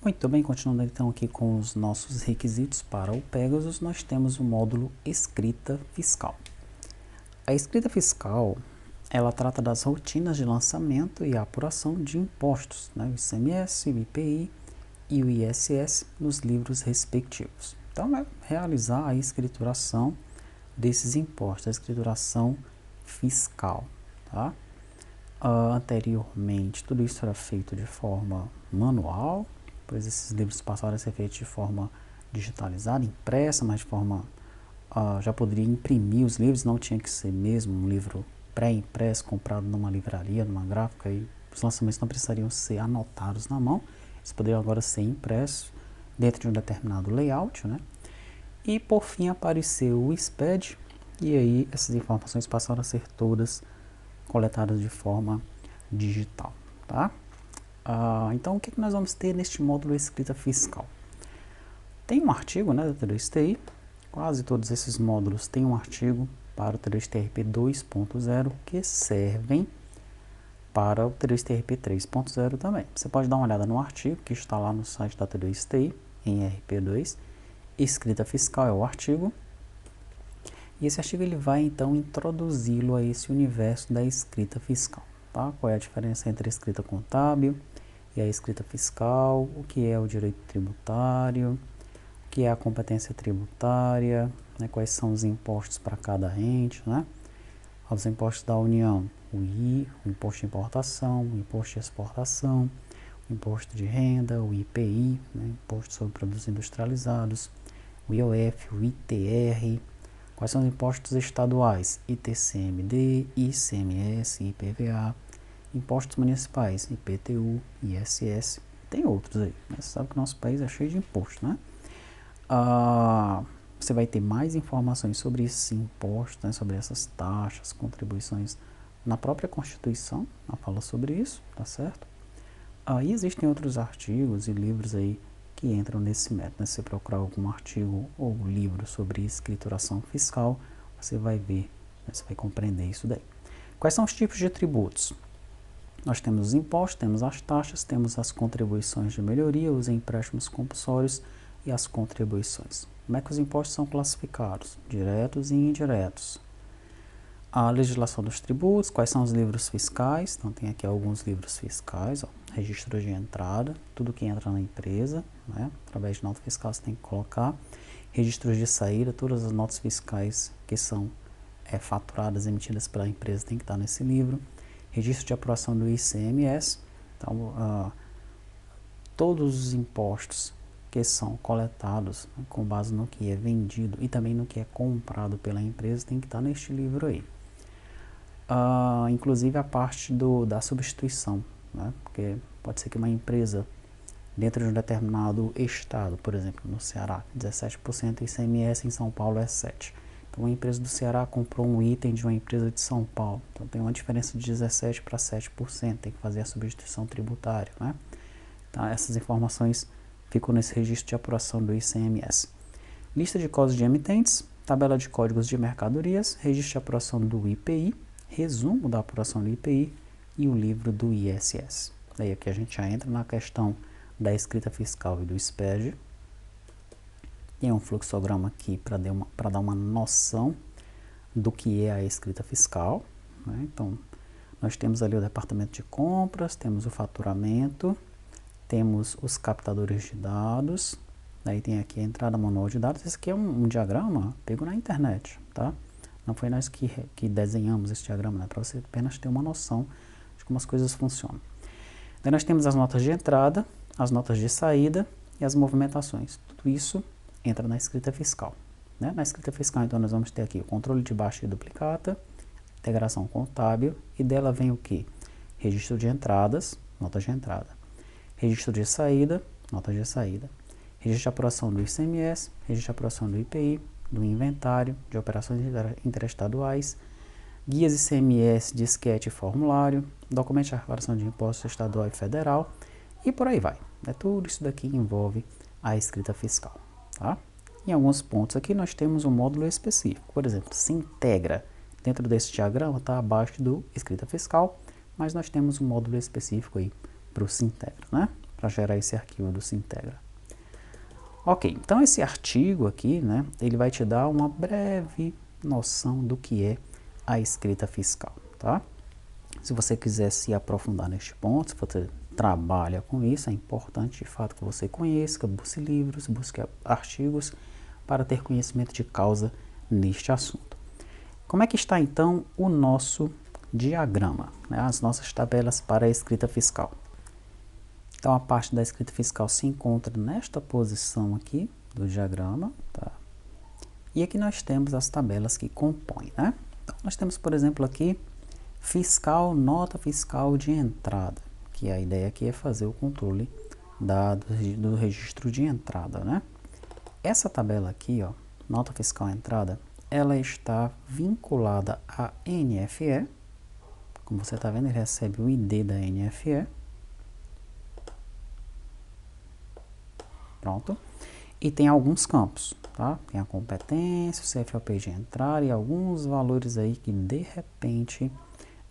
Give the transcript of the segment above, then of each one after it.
Muito bem, continuando então aqui com os nossos requisitos para o Pegasus, nós temos o módulo Escrita Fiscal. A escrita fiscal, ela trata das rotinas de lançamento e apuração de impostos, né, o ICMS, o IPI e o ISS nos livros respectivos. Então, é realizar a escrituração desses impostos, a escrituração fiscal, tá? Anteriormente, tudo isso era feito de forma manual, pois esses livros passaram a ser feitos de forma digitalizada, impressa, mas de forma... já poderia imprimir os livros, não tinha que ser mesmo um livro pré-impresso, comprado numa livraria, numa gráfica, e os lançamentos não precisariam ser anotados na mão, eles poderiam agora ser impressos dentro de um determinado layout, né? E por fim apareceu o SPED, e aí essas informações passaram a ser todas coletadas de forma digital, tá? Então, o que nós vamos ter neste módulo Escrita Fiscal? Tem um artigo, né, da T2TI, quase todos esses módulos têm um artigo para o T2TRP 2.0 que servem para o T2TRP 3.0 também. Você pode dar uma olhada no artigo que está lá no site da T2TI, em RP2, Escrita Fiscal é o artigo, e esse artigo ele vai então introduzi-lo a esse universo da escrita fiscal. Tá? Qual é a diferença entre a escrita contábil e a escrita fiscal, o que é o direito tributário, o que é a competência tributária, né? Quais são os impostos para cada ente, né? Os impostos da União, o I, o imposto de importação, o imposto de exportação, o imposto de renda, o IPI, né? Imposto sobre produtos industrializados, o IOF, o ITR. Quais são os impostos estaduais? ITCMD, ICMS, IPVA, impostos municipais, IPTU, ISS, tem outros aí, né? Você sabe que o nosso país é cheio de impostos, né? Você vai ter mais informações sobre esses impostos, né? Sobre essas taxas, contribuições na própria Constituição, ela fala sobre isso, tá certo? E existem outros artigos e livros aí que entram nesse método, né? Se você procurar algum artigo ou livro sobre escrituração fiscal, você vai ver, né? Você vai compreender isso daí. Quais são os tipos de tributos? Nós temos os impostos, temos as taxas, temos as contribuições de melhoria, os empréstimos compulsórios e as contribuições. Como é que os impostos são classificados? Diretos e indiretos. A legislação dos tributos, quais são os livros fiscais? Então tem aqui alguns livros fiscais, ó, registro de entrada, tudo que entra na empresa, né? Através de nota fiscal você tem que colocar. Registros de saída, todas as notas fiscais que são faturadas, emitidas pela empresa tem que estar nesse livro. Registro de apuração do ICMS, então todos os impostos que são coletados, né, com base no que é vendido e também no que é comprado pela empresa tem que estar neste livro aí. Inclusive a parte da substituição, né, porque pode ser que uma empresa dentro de um determinado estado, por exemplo, no Ceará, 17% ICMS, em São Paulo é 7%. Então, uma empresa do Ceará comprou um item de uma empresa de São Paulo. Então, tem uma diferença de 17% para 7%. Tem que fazer a substituição tributária, né? Então, essas informações ficam nesse registro de apuração do ICMS. Lista de códigos de emitentes, tabela de códigos de mercadorias, registro de apuração do IPI, resumo da apuração do IPI e o livro do ISS. Daí aqui a gente já entra na questão da escrita fiscal e do SPED. Tem um fluxograma aqui para dar uma noção do que é a escrita fiscal, né? Então, nós temos ali o departamento de compras, temos o faturamento, temos os captadores de dados, daí tem aqui a entrada manual de dados. Esse aqui é um diagrama pego na internet, tá? Não foi nós que desenhamos esse diagrama, né? Para você apenas ter uma noção de como as coisas funcionam. Daí nós temos as notas de entrada, as notas de saída e as movimentações. Tudo isso entra na escrita fiscal, né? Na escrita fiscal, então, nós vamos ter aqui o controle de baixa e duplicata, integração contábil, e dela vem o que? Registro de entradas, notas de entrada. Registro de saída, notas de saída. Registro de apuração do ICMS, registro de apuração do IPI, do inventário, de operações interestaduais, guias ICMS, disquete e formulário, documento de arrecadação de impostos estadual e federal, e por aí vai. Tudo isso daqui envolve a escrita fiscal. Tá? Em alguns pontos aqui nós temos um módulo específico, por exemplo, se integra dentro desse diagrama, está abaixo do escrita fiscal, mas nós temos um módulo específico aí para o se integra, né? para gerar esse arquivo do Sintegra. Ok, então esse artigo aqui, né, ele vai te dar uma breve noção do que é a escrita fiscal, tá? Se você quiser se aprofundar neste ponto, se você trabalha com isso, é importante de fato que você conheça, busque livros, busque artigos para ter conhecimento de causa neste assunto. Como é que está então o nosso diagrama, né, as nossas tabelas para a escrita fiscal? Então a parte da escrita fiscal se encontra nesta posição aqui do diagrama, tá? E aqui nós temos as tabelas que compõem, né? Então nós temos, por exemplo, aqui fiscal, nota fiscal de entrada, que a ideia aqui é fazer o controle do registro de entrada, né? Essa tabela aqui, ó, nota fiscal entrada, ela está vinculada à NFE. Como você está vendo, ele recebe o ID da NFE. Pronto. E tem alguns campos, tá? Tem a competência, o CFOP de entrada e alguns valores aí que de repente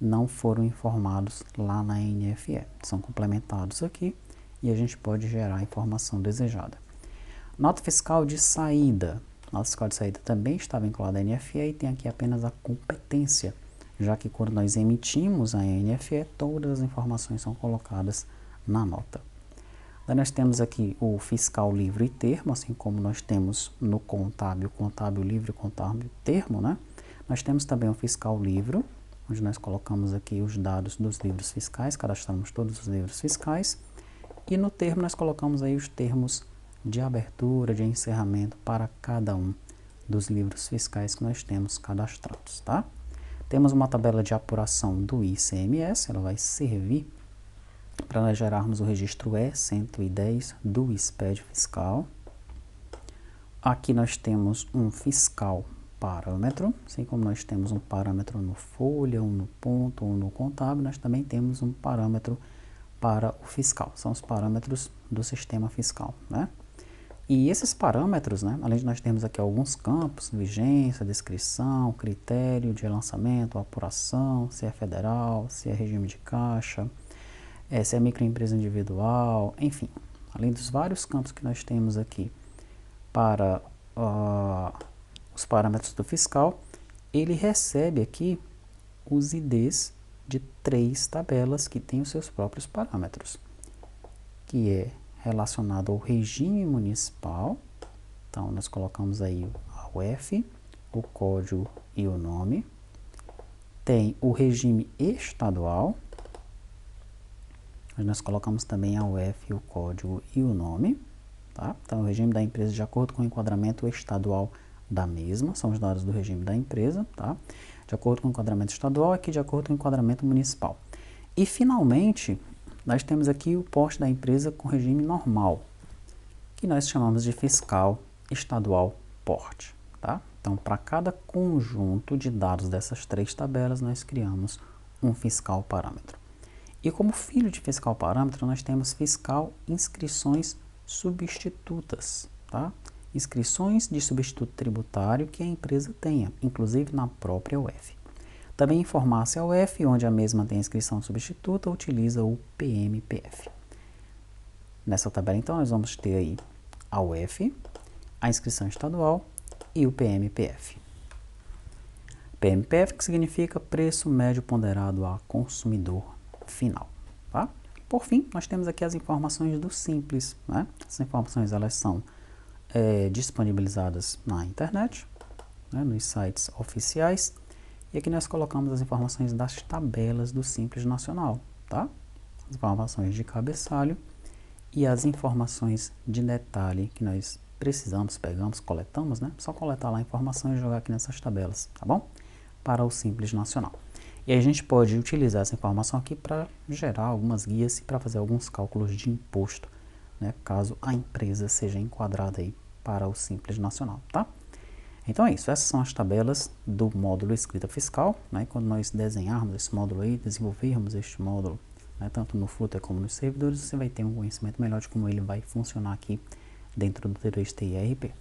não foram informados lá na NFE. São complementados aqui e a gente pode gerar a informação desejada. Nota fiscal de saída. Nota fiscal de saída também está vinculada à NFE e tem aqui apenas a competência, já que quando nós emitimos a NFE, todas as informações são colocadas na nota. Daí nós temos aqui o fiscal livre e termo, assim como nós temos no contábil, livre, contábil termo, né? Nós temos também o fiscal livre, onde nós colocamos aqui os dados dos livros fiscais, cadastramos todos os livros fiscais. E no termo nós colocamos aí os termos de abertura, de encerramento para cada um dos livros fiscais que nós temos cadastrados, tá? Temos uma tabela de apuração do ICMS, ela vai servir para nós gerarmos o registro E110 do SPED fiscal. Aqui nós temos um fiscal parâmetro, assim como nós temos um parâmetro no folha, um no ponto, um no contábil, nós também temos um parâmetro para o fiscal. São os parâmetros do sistema fiscal, né? E esses parâmetros, né, além de nós termos aqui alguns campos, vigência, descrição, critério de lançamento, apuração, se é federal, se é regime de caixa, se é microempresa individual, enfim, além dos vários campos que nós temos aqui para os parâmetros do fiscal, ele recebe aqui os IDs de 3 tabelas que têm os seus próprios parâmetros, que é relacionado ao regime municipal. Então nós colocamos aí a UF, o código e o nome. Tem o regime estadual, nós colocamos também a UF, o código e o nome, tá? Então o regime da empresa de acordo com o enquadramento estadual da mesma, são os dados do regime da empresa, tá? De acordo com o enquadramento estadual, aqui de acordo com o enquadramento municipal. E finalmente, nós temos aqui o porte da empresa com regime normal, que nós chamamos de fiscal estadual porte, tá? Então, para cada conjunto de dados dessas 3 tabelas, nós criamos um fiscal parâmetro. E como filho de fiscal parâmetro, nós temos fiscal inscrições substitutas, tá? Inscrições de substituto tributário que a empresa tenha, inclusive na própria UF. Também informar-se a UF, onde a mesma tem inscrição substituta, utiliza o PMPF. Nessa tabela, então, nós vamos ter aí a UF, a inscrição estadual e o PMPF. PMPF, que significa preço médio ponderado a consumidor final, tá? Por fim, nós temos aqui as informações do Simples, né? Essas informações, elas são disponibilizadas na internet, né, nos sites oficiais. E aqui nós colocamos as informações das tabelas do Simples Nacional, tá? As informações de cabeçalho e as informações de detalhe que nós precisamos, pegamos, coletamos, né? Só coletar lá a informação e jogar aqui nessas tabelas, tá bom? Para o Simples Nacional. E aí a gente pode utilizar essa informação aqui para gerar algumas guias e para fazer alguns cálculos de imposto, né? Caso a empresa seja enquadrada aí para o Simples Nacional, tá? Então é isso, essas são as tabelas do módulo escrita fiscal, né? Quando nós desenharmos esse módulo aí, desenvolvermos este módulo, né, tanto no Flutter como nos servidores, você vai ter um conhecimento melhor de como ele vai funcionar aqui dentro do T2TI RP.